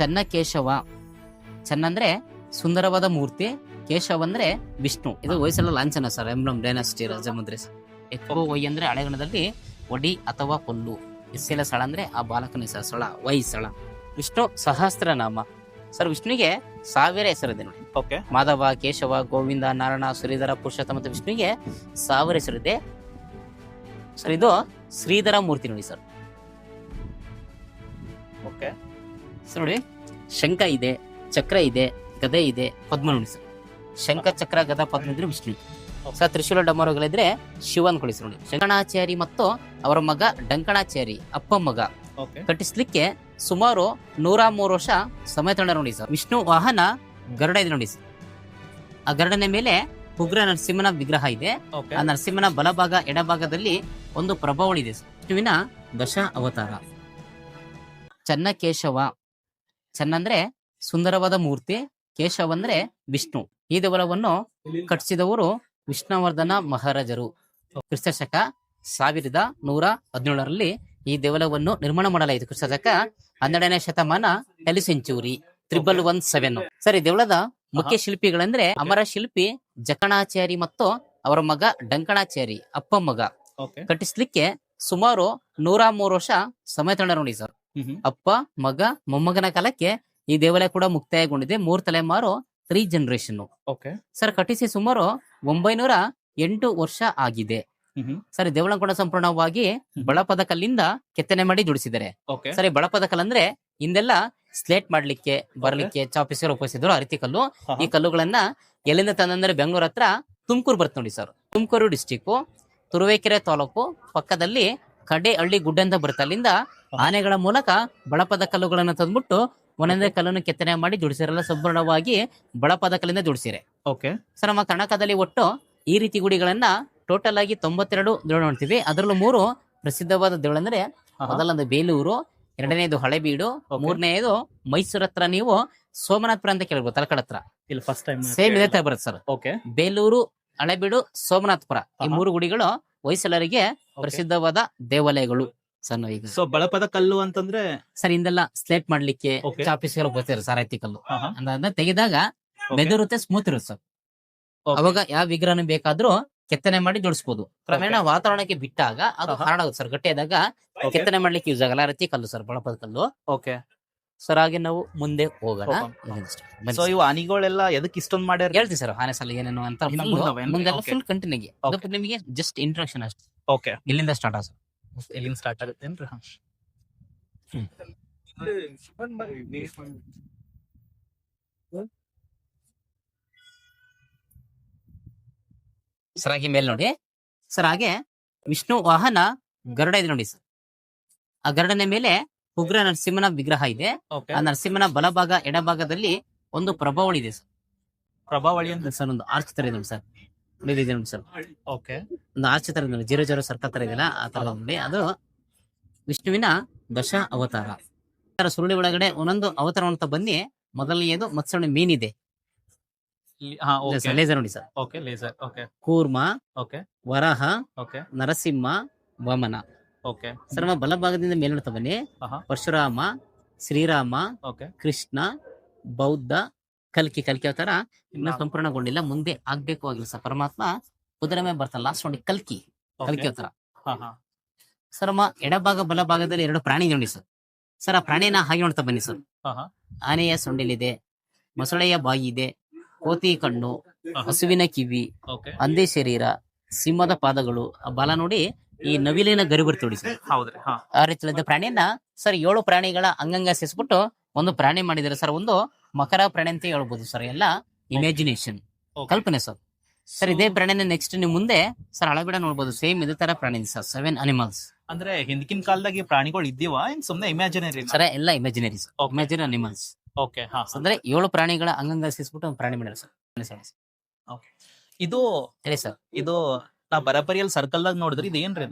ಚನ್ನಕೇಶವ. ಚನ್ನ ಅಂದ್ರೆ ಸುಂದರವಾದ ಮೂರ್ತಿ, ಕೇಶವ ಅಂದ್ರೆ ವಿಷ್ಣು. ಇದು ಹೊಯ್ಸಳ ಲಾಂಛನ ಸರ್, ಎಂಬ್ಲಮ್ ಡೈನಾಸ್ಟಿ ರಾಜಮುದ್ರೆ. ಎಕ್ಕೋ ಒಯ್ ಅಂದ್ರೆ ಹಳೆಗಣದಲ್ಲಿ ಒಡಿ ಅಥವಾ ಕೊಲ್ಲು. ಇಸ್ಸೆಲ ಸಳ ಅಂದ್ರೆ ಆ ಬಾಲಕನ ಹೆಸರು ಸಳ, ಹೊಯ್ಸಳ. ವಿಷ್ಣು ಸಹಸ್ರನಾಮ ಸರ್. ವಿಷ್ಣುವಿಗೆ 1000 ಹೆಸರಿದೆ ನೋಡಿ. ಓಕೆ. ಮಾಧವ, ಕೇಶವ, ಗೋವಿಂದ, ನಾರಾಯಣ, ಶ್ರೀಧರ, ಪುರುಷೋತ್ತಮ ಮತ್ತು ವಿಷ್ಣುವಿಗೆ 1000 ಹೆಸರಿದೆ ಸರ್. ಇದು ಶ್ರೀಧರ ಮೂರ್ತಿ ನೋಡಿ ಸರ್. ಓಕೆ ಸರ್ ನೋಡಿ, ಶಂಖ ಇದೆ, ಚಕ್ರ ಇದೆ, ಗದೆ ಇದೆ, ಪದ್ಮ ನೋಡಿ ಸರ್. ಶಂಖ, ಚಕ್ರ, ಗದ, ಪದ್ಮ ಇದ್ರೆ ವಿಷ್ಣು ಸರ್. ತ್ರಿಶೂಲ ಡಮರುಗಳಿದ್ರೆ ಶಿವನ್ ಕೊಡಿಸಿ ನೋಡಿ. ಶಂಕಣಾಚಾರಿ ಮತ್ತು ಅವರ ಮಗ ಡಂಕಣಾಚಾರಿ ಅಪ್ಪ ಮಗ ಕಟ್ಟಿಸ್ಲಿಕ್ಕೆ ಸುಮಾರು 103 ವರ್ಷ ಸಮಯ ತಗೊಂಡ ನೋಡಿ ಸರ್. ವಿಷ್ಣು ವಾಹನ ಗರುಡ ಇದೆ ನೋಡಿ ಸರ್. ಆ ಗರುಡನ ಮೇಲೆ ಉಗ್ರ ನರಸಿಂಹನ ವಿಗ್ರಹ ಇದೆ. ಆ ನರಸಿಂಹನ ಬಲಭಾಗ ಎಡಭಾಗದಲ್ಲಿ ಒಂದು ಪ್ರಭಾವಳಿ ಇದೆ. ವಿಷ್ಣುವಿನ ದಶ ಅವತಾರ. ಚನ್ನಕೇಶವ. ಚನ್ನ ಅಂದ್ರೆ ಸುಂದರವಾದ ಮೂರ್ತಿ, ಕೇಶವ ಅಂದ್ರೆ ವಿಷ್ಣು. ಈ ದೇವಳವನ್ನು ಕಟ್ಟಿಸಿದವರು ವಿಷ್ಣುವರ್ಧನ ಮಹಾರಾಜರು. ಕ್ರಿಸ್ತಶಕ 1117ರಲ್ಲಿ ಈ ದೇವಳವನ್ನು ನಿರ್ಮಾಣ ಮಾಡಲಾಯಿತು. ಕ್ರಿಸ್ತಶಕ 12ನೇ ಶತಮಾನ, ಎಲಿ ಸೆಂಚುರಿ 1117 ಸರ್. ಈ ದೇವಳದ ಮುಖ್ಯ ಶಿಲ್ಪಿಗಳಂದ್ರೆ ಅಮರ ಶಿಲ್ಪಿ ಜಕಣಾಚಾರಿ ಮತ್ತು ಅವರ ಮಗ ಡಂಕಣಾಚಾರಿ ಅಪ್ಪ ಮಗ. ಕಟ್ಟಿಸ್ಲಿಕ್ಕೆ ಸುಮಾರು 103 ವರ್ಷ ಸಮಯ ತಗೊಂಡ ನೋಡಿ ಸರ್. ಅಪ್ಪ, ಮಗ, ಮೊಮ್ಮಗನ ಕಾಲಕ್ಕೆ ಈ ದೇವಾಲಯ ಕೂಡ ಮುಕ್ತಾಯಗೊಂಡಿದೆ. 3 ತಲೆಮಾರು, 3 ಜನರೇಷನ್ ಸರ್. ಕಟ್ಟಿಸಿ ಸುಮಾರು 908 ವರ್ಷ ಆಗಿದೆ ಸರ್. ದೇವಳ ಕೂಡ ಸಂಪೂರ್ಣವಾಗಿ ಬಳಪದ ಕಲ್ಲಿಂದ ಕೆತ್ತನೆ ಮಾಡಿ ಜೋಡಿಸಿದ್ದಾರೆ ಸರಿ. ಬಳಪದ ಕಲ್ಲು ಅಂದ್ರೆ ಹಿಂದೆಲ್ಲ ಸ್ಲೇಟ್ ಮಾಡ್ಲಿಕ್ಕೆ ಬರ್ಲಿಕ್ಕೆ ಚಾಪಿಸ್ಕರ್ ಉಪಯೋಗಿಸಿದ್ರು ಅರಿತಿ ಕಲ್ಲು. ಈ ಕಲ್ಲುಗಳನ್ನ ಎಲ್ಲಿಂದ ತಂದಂದ್ರೆ ಬೆಂಗಳೂರು ಹತ್ರ ತುಮಕೂರು ಬರುತ್ತೆ ನೋಡಿ ಸರ್. ತುಮಕೂರು ಡಿಸ್ಟಿಕ್ ತುರುವೇಕೆರೆ ತಾಲೂಕು ಪಕ್ಕದಲ್ಲಿ ಕಡೆಹಳ್ಳಿ ಗುಡ್ಡ ಅಂತ ಬರುತ್ತೆ. ಅಲ್ಲಿಂದ ಆನೆಗಳ ಮೂಲಕ ಬಳಪದ ಕಲ್ಲುಗಳನ್ನ ತಂದ್ಬಿಟ್ಟು ಒಂದೊಂದೇ ಕಲ್ಲನ್ನು ಕೆತ್ತನೆ ಮಾಡಿ ಜೋಡಿಸಿರಲ್ಲ. ಸಂಪೂರ್ಣವಾಗಿ ಬಳಪದ ಕಲ್ಲಿಂದ ಜೋಡಿಸಿರೆ ಸರ್. ನಮ್ಮ ಕರ್ನಾಟಕದಲ್ಲಿ ಒಟ್ಟು ಈ ರೀತಿ ಗುಡಿಗಳನ್ನ ಟೋಟಲ್ ಆಗಿ 92 ದೇವಳ ನೋಡ್ತೀವಿ. ಅದರಲ್ಲೂ 3 ಪ್ರಸಿದ್ಧವಾದ ದೇವಳಂದ್ರೆ ಮೊದಲೊಂದು ಬೇಲೂರು, ಎರಡನೇದು ಹಳೆಬೀಡು, ಮೂರನೇದು ಮೈಸೂರ್ ಹತ್ರ ನೀವು ಸೋಮನಾಥಪುರ ಅಂತ ಕೇಳ್ಬೋದು. ತಲಕಡ ಹತ್ರ ಸೇಮ್ ಇದೇ ತರ ಬರುತ್ತೆ ಸರ್. ಬೇಲೂರು, ಹಳೆಬೀಡು, ಸೋಮನಾಥಪುರ ಈ 3 ಗುಡಿಗಳು ಹೊಯ್ಸಳರಿಗೆ ಪ್ರಸಿದ್ಧವಾದ ದೇವಾಲಯಗಳು ಸರ್. ಈಗ ಸೊ ಬಳಪದ ಕಲ್ಲು ಅಂತಂದ್ರೆ ಸರ್ ಹಿಂದೆಲ್ಲ ಸ್ಲೇಟ್ ಮಾಡ್ಲಿಕ್ಕೆ ಚಾಪಿಸ್ಗಳು ಬರ್ತಾರೆ ಸರ್. ಐತಿ ಕಲ್ಲು ಅಂದ್ರೆ ತೆಗೆದಾಗ ಬೆದರುತ್ತೆ, ಸ್ಮೂತ್ ಇರುತ್ತೆ ಸರ್. ಅವಾಗ ಯಾವ ವಿಗ್ರಹನ ಬೇಕಾದ್ರೂ ಕೆತ್ತನೆ ಮಾಡಿ ಜೋಡಿಸಬಹುದು. ಕ್ರಮೇಣ ವಾತಾವರಣಕ್ಕೆ ಬಿಟ್ಟಾಗ ಅದು ಹಾಳಾಗುತ್ತೆ ಸರ್. ಗಟ್ಟಿಯಾದಾಗ ಕೆತ್ತನೆ ಮಾಡ್ಲಿಕ್ಕೆ ಯೂಸ್ ಆಗಲ್ಲ. ರತಿ ಕಲ್ಲು ಸರ್, ಬಳಪದ ಕಲ್ಲು. Okay sir. ಹಾಗೆ ನಾವು ಮುಂದೆ ಹೋಗೋಣ. ಸೊ ಇವು ಆನೆಗಳೆಲ್ಲ ಎದಕ್ಕೆ ಇಷ್ಟೊಂದು ಮಾಡ್ಯಾರ ಹೇಳ್ತೀವಿ ಸರ್. ಆನೆ ಸಲ ಏನೇನು ಅಂತ ಮುಂದೆ ಫುಲ್ ಕಂಟಿನ್ಯೂ. ನಿಮಗೆ ಜಸ್ಟ್ ಇಂಟ್ರೊಡಕ್ಷನ್ ಅಷ್ಟೇ. ಓಕೆ. ಇಲ್ಲಿಂದ ಸ್ಟಾರ್ಟ್ ಆಗ ಎಲ್ಲಿಂದ ಸ್ಟಾರ್ಟ್ ಆಗುತ್ತೇನ್ರಿ? ಸರ್ ಹಾಗೆ ಮೇಲೆ ನೋಡಿ ಸರ್. ಹಾಗೆ ವಿಷ್ಣು ವಾಹನ ಗರುಡ ಇದೆ ನೋಡಿ ಸರ್. ಆ ಗರುಡನ ಮೇಲೆ ಉಗ್ರ ನರಸಿಂಹನ ವಿಗ್ರಹ ಇದೆ. ಆ ನರಸಿಂಹನ ಬಲಭಾಗ ಎಡಭಾಗದಲ್ಲಿ ಒಂದು ಪ್ರಭಾವಳಿ ಇದೆ ಸರ್. ಪ್ರಭಾವಳಿ ಅಂತ ಸರ್ ಒಂದು ಆರ್ಚ್ ತರ ಇದೆ ನೋಡಿ ಸರ್. ಇದೆ ನೋಡಿ ಸರ್. ಓಕೆ. ಒಂದು ಆರ್ಚ್ ತರ ಇದೆ, 00 ಸರ್ಕಲ್ ತರ ಇದೆಯಲ್ಲ ಆ ತರ ನೋಡಿ. ಅದು ವಿಷ್ಣುವಿನ ದಶ ಅವತಾರ. ಸುರುಳಿ ಒಳಗಡೆ ಒಂದೊಂದು ಅವತಾರ ಅಂತ ಬನ್ನಿ. ಮೊದಲನೆಯದು ಮತ್ಸ್ಯ ಮೀನಿದೆ, ಲೇಸರ್ ನೋಡಿ ಸರ್. ಕೂರ್ಮ, ವರಹ, ನರಸಿಂಹ, ವಾಮನ. ಸರ್ ನಮ್ಮ ಬಲಭಾಗದಿಂದ ಮೇಲೆ ನೋಡ್ತಾ ಬನ್ನಿ. ಪರಶುರಾಮ, ಶ್ರೀರಾಮ, ಕೃಷ್ಣ, ಬೌದ್ಧ, ಕಲ್ಕಿ ಅವತಾರ ಇನ್ನ ಸಂಪೂರ್ಣಗೊಂಡಿಲ್ಲ, ಮುಂದೆ ಆಗ್ಬೇಕು ಆಗಿಲ್ಲ ಸರ್. ಪರಮಾತ್ಮ ಕುದುರೆ ಮೇಲೆ ಬರ್ತಾನೆ ಲಾಸ್ಟ್ ನೋಡಿ, ಕಲ್ಕಿ ಅವತಾರ. ಸರ್ ನಮ್ಮ ಎಡಭಾಗ ಬಲಭಾಗದಲ್ಲಿ 2 ಪ್ರಾಣಿ ನೋಡಿ ಸರ್. ಸರ್ ಆ ಪ್ರಾಣಿನ ಹಾಗೆ ನೋಡ್ತಾ ಬನ್ನಿ ಸರ್. ಆನೆಯ ಸೊಂಡಿಲಿದೆ, ಮೊಸಳೆಯ ಬಾಯಿ ಇದೆ, ಕೋತಿ ಕಣ್ಣು, ಹಸುವಿನ ಕಿವಿ, ಅಂದೇ ಶರೀರ, ಸಿಂಹದ ಪಾದಗಳು. ಆ ಬಾಲ ನೋಡಿ ಈ ನವಿಲಿನ ಗರಿ ಬರ್ತೋಡಿ ಸರ್. ಆ ರೀತಿಯ ಪ್ರಾಣಿಯನ್ನ ಸರ್ 7 ಪ್ರಾಣಿಗಳ ಅಂಗಂಗ ಸೇರಿಸ್ಬಿಟ್ಟು ಒಂದು ಪ್ರಾಣಿ ಮಾಡಿದ್ದಾರೆ ಸರ್. ಒಂದು ಮಕರ ಪ್ರಾಣಿ ಅಂತ ಹೇಳ್ಬೋದು ಸರ್. ಎಲ್ಲ ಇಮ್ಯಾಜಿನೇಷನ್, ಕಲ್ಪನೆ ಸರ್. ಸರ್ ಇದೇ ಪ್ರಾಣಿನ ನೆಕ್ಸ್ಟ್ ನೀವು ಮುಂದೆ ಸರ್ ಹಳಬಿಡ ನೋಡ್ಬೋದು. ಸೇಮ್ ಇದೇ ತರ ಪ್ರಾಣಿ ಸರ್. 7 ಅನಿಮಲ್ಸ್. ಅಂದ್ರೆ ಹಿಂದಿನ ಕಾಲದಾಗ ಪ್ರಾಣಿಗಳು ಇದ್ದೀವ ಸುಮ್ನೆ ಇಮ್ಯಾಜಿನರಿ ಸರ್? ಎಲ್ಲ imaginary sir, imaginary animals. Okay. ಅಂದ್ರೆ 7 ಪ್ರಾಣಿಗಳ ಅಂಗಂಗ ಸೇರಿಸ್ಬಿಟ್ಟು ಒಂದು ಪ್ರಾಣಿ ಮಾಡಿದ್ದಾರೆ ಸರ್. ಇದು ಹೇಳಿ ಸರ್. ಇದು ನಾ ಬರಬರಿಯಲ್ಲಿ ಸರ್ಕಲ್ ದಾಗ ನೋಡಿದ್ರಿ ಇದು ಏನ್ರಿ?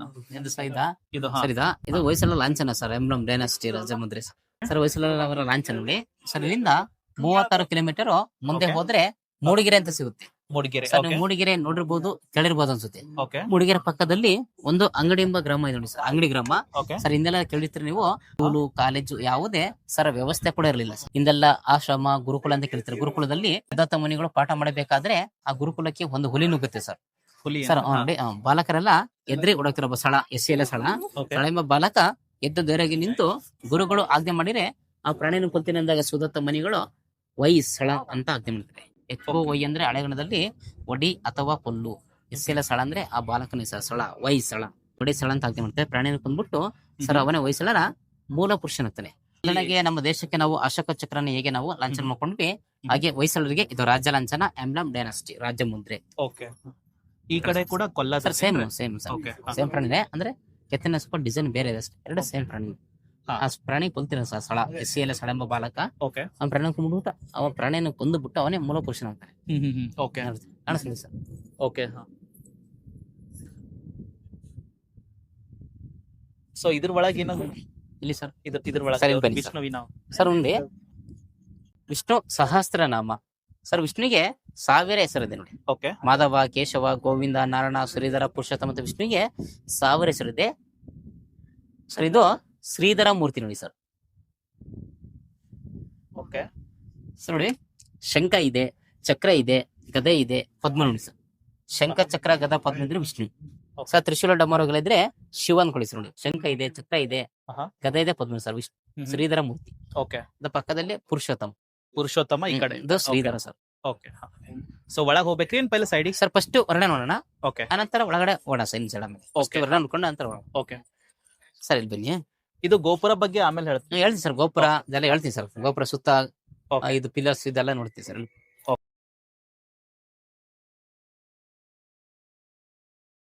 ಇದು ಹೊಯ್ಸಳ ಲಾಂಛನ ಸರ್. ಎಂಬ್ಲಮ್ ಡೈನಾಸ್ಟಿ ರಾಜಮುದ್ರೆ ಸರ್. ಹೊಯ್ಸಳ ಅವರ ಲಾಂಛನ ನೋಡಿ ಸರ್. ಇಲ್ಲಿಂದ 36 ಕಿಲೋಮೀಟರ್ ಮುಂದೆ ಹೋದ್ರೆ ಮೂಡಿಗೆರೆ ಅಂತ ಸಿಗುತ್ತೆ. ಮೂಡಿಗೆರೆ. ಸರ್ ನೀವು ಮೂಡಿಗೆರೆ ನೋಡಿರ್ಬೋದು, ಕೇಳಿರ್ಬೋದು ಅನ್ಸುತ್ತೆ. ಓಕೆ ಮೂಡಿಗೆರೆ ಪಕ್ಕದಲ್ಲಿ ಒಂದು ಅಂಗಡಿ ಎಂಬ ಗ್ರಾಮ ಇದೆ ನೋಡಿ ಸರ್, ಅಂಗಡಿ ಗ್ರಾಮ. ಓಕೆ ಸರ್ ಹಿಂದೆಲ್ಲ ಕೇಳಿರ್ತೀರಿ ನೀವು, ಸ್ಕೂಲು ಕಾಲೇಜು ಯಾವುದೇ ಸರ್ ವ್ಯವಸ್ಥೆ ಕೂಡ ಇರಲಿಲ್ಲ. ಹಿಂದೆಲ್ಲ ಆಶ್ರಮ ಗುರುಕುಲ ಅಂತ ಕೇಳ್ತಾರೆ. ಗುರುಕುಲದಲ್ಲಿ ಸಿದ್ಧಾರ್ಥ ಮುನಿಗಳು ಪಾಠ ಮಾಡಬೇಕಾದ್ರೆ ಆ ಗುರುಕುಲಕ್ಕೆ ಒಂದು ಹುಲಿ ನುಗ್ಗುತ್ತೆ ಸರ್. ಹುಲಿ ಸರ್ ನೋಡಿ ಬಾಲಕರೆಲ್ಲ ಎದ್ರಿ ಓಡಾಕ್ತಿರೋ ಸ್ಥಳ ಎಸ್ಸಿ ಸ್ಥಳ. ಸ್ಥಳ ಎಂಬ ಬಾಲಕ ಎದ್ದು ಧೈರ್ಯವಾಗಿ ನಿಂತು ಗುರುಗಳು ಆಜ್ಞೆ ಮಾಡಿದ್ರೆ ಆ ಪ್ರಾಣಿನ ಕೊಲ್ತೀನಿ ಅಂದಾಗ ಸುದತ್ತ ಮನಿಗಳು ವೈ ಸ್ಥಳ ಅಂತ ಆಜ್ಞೆ ಮಾಡ್ತಾರೆ. ಎತ್ಕೋ ವೈ ಅಂದ್ರೆ ಹಳೆಗಣದಲ್ಲಿ ಒಡಿ ಅಥವಾ ಕೊಲ್ಲು, ಎಸ್ಸಿ ಸ್ಥಳ ಅಂದ್ರೆ ಆ ಬಾಲಕನ ಸ್ಥಳ, ವೈ ಸ್ಥಳ, ಒಡಿ ಸ್ಥಳ ಅಂತ ಆಜ್ಞೆ ಮಾಡ್ತಾರೆ. ಪ್ರಾಣಿನ ಕೊಂದ್ಬಿಟ್ಟು ಸರ್ ಅವನೇ ವಯಸ್ಸಳರ ಮೂಲ ಪುರುಷನಾಗ್ತಾನೆ. ಉದಾಹರಣೆಗೆ ನಮ್ಮ ದೇಶಕ್ಕೆ ನಾವು ಅಶೋಕ ಚಕ್ರನ ಹೇಗೆ ನಾವು ಲಾಂಛನ ಮಾಡ್ಕೊಂಡ್ವಿ, ಹಾಗೆ ಹೊಯ್ಸಳರಿಗೆ ಇದು ರಾಜ್ಯ ಲಾಂಛನ, ಎಂಬ್ಲಮ್ ಡೈನಾಸ್ಟಿ, ರಾಜ್ಯ ಮುದ್ರೆ. ಓಕೆ ಈ ಕಡೆ ಕೂಡ ಕೊಲ್ಲ sir same same sir, okay same ಪ್ರಾಣಿನೇ. ಅಂದ್ರೆ ಕೆತ್ತನೆ ಸ್ವಲ್ಪ ಡಿಸೈನ್ ಬೇರೆ ಇದೆ ಅಷ್ಟೇ, ಎರಡು ಸೇಮ್ ಪ್ರಾಣಿ. ಆ ಪ್ರಾಣಿ ಕೊಂತಿನ ಸರ್ ಸ್ಥಳ, ಎಸ್ಸಿ ಸ್ಥಳ ಎಂಬ ಬಾಲಕ ಓಕೆ ಆ ಪ್ರಾಣಿನ ಕೊಂಡ್ಬಿಟ್ಟು ಅವ ಪ್ರಾಣಿಯನ್ನು ಕೊಂದುಬಿಟ್ಟು ಅವನೇ ಮೂಲ ಪುರುಷನಾಗ್ತಾನೆ. ಓಕೆ ಕಾಣಿಸ್ಲಿ ಸರ್. ಓಕೆ ಸೊ ಇದ್ರ ಒಳಗೆ ಏನೋ ಇಲ್ಲಿ ಸರ್ ಇದ್ರ ಸರಿ, ಒಳಗೆ ಬನ್ನಿ ಸರ್. ವಿಷ್ಣುವಿನ ಸರ್ ಉಂಡಿ ವಿಷ್ಣು ಸಹಸ್ರನಾಮ. ಸರ್ ವಿಷ್ಣುವಿಗೆ 1000 ಹೆಸರಿದೆ ನೋಡಿ. ಓಕೆ ಮಾಧವ, ಕೇಶವ, ಗೋವಿಂದ, ನಾರಾಯಣ, ಶ್ರೀಧರ, ಪುರುಷೋತ್ತಮ ಮತ್ತು ವಿಷ್ಣುವಿಗೆ 1000 ಹೆಸರಿದೆ ಸರ್. ಇದು ಶ್ರೀಧರ ಮೂರ್ತಿ ನೋಡಿ ಸರ್. ಓಕೆ ಸರ್ ನೋಡಿ ಶಂಖ ಇದೆ, ಚಕ್ರ ಇದೆ, ಗದೆ ಇದೆ, ಪದ್ಮ ನೋಡಿ ಸರ್. ಶಂಖ ಚಕ್ರ ಗದ ಪದ್ಮ ಇದ್ರೆ ವಿಷ್ಣು ಸರ್. ತ್ರಿಶೂಲ ಡಮರುಗಳಿದ್ರೆ ಶಿವ ಅನ್ಕೊಳ್ಳಿ ಸರ್. ನೋಡಿ ಶಂಖ ಇದೆ, ಚಕ್ರ ಇದೆ, ಗದ ಇದೆ, ಪದ್ಮ ಸರ್ ವಿಷ್ಣು ಶ್ರೀಧರ ಮೂರ್ತಿ. ಓಕೆ ಅದ್ರ ಪಕ್ಕದಲ್ಲಿ ಪುರುಷೋತ್ತಮ ಈ ಕಡೆ ಇದು ಶ್ರೀಧರ ಸರ್. ಓಕೆ ಸೊ ಒಳಗ್ ಹೋಗ್ಬೇಕ್ರಿ ಏನ್ ಪೈಲ ಸೈಡಿಗೆ? ಸರ್ ಫಸ್ಟ್ ಹೊರಗಡೆ ನೋಡೋಣ, ಓಕೆ ಅನಂತರ ಒಳಗಡೆ ಓಡೋಣ ಸರ್. Side Okay. ಹೊರಗಡೆ ನೋಡ್ಕೊಂಡು ನಂತರ ಓಕೆ ಸರ್ ಇಲ್ಲಿ ಬನ್ನಿ. ಇದು ಗೋಪುರ ಬಗ್ಗೆ ಆಮೇಲೆ ಹೇಳ್ತೀನಿ. ಹೇಳ್ತೀನಿ ಸರ್, ಗೋಪುರ ಇದೆಲ್ಲ ಹೇಳ್ತೀನಿ ಸರ್. ಗೋಪುರ ಸುತ್ತ Okay. ಇದು ಪಿಲ್ಲರ್ಸ್ ಇದೆಲ್ಲ ನೋಡ್ತೀವಿ ಸರ್.